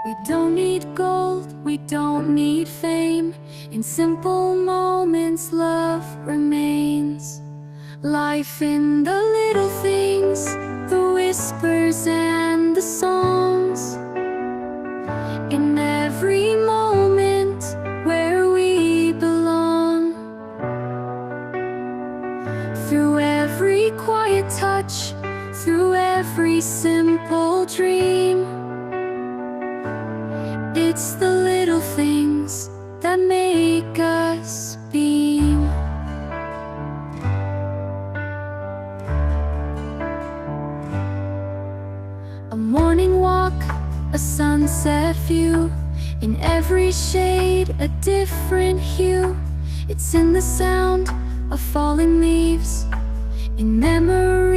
We don't need gold, we don't need fame. In simple moments, love remains. Life in the little things, the whispers and the songs. In every moment where we belong. Through every quiet touch, through every simple dream. It's the little things that make us beam. A morning walk, a sunset view. In every shade, a different hue. It's in the sound of falling leaves. In memory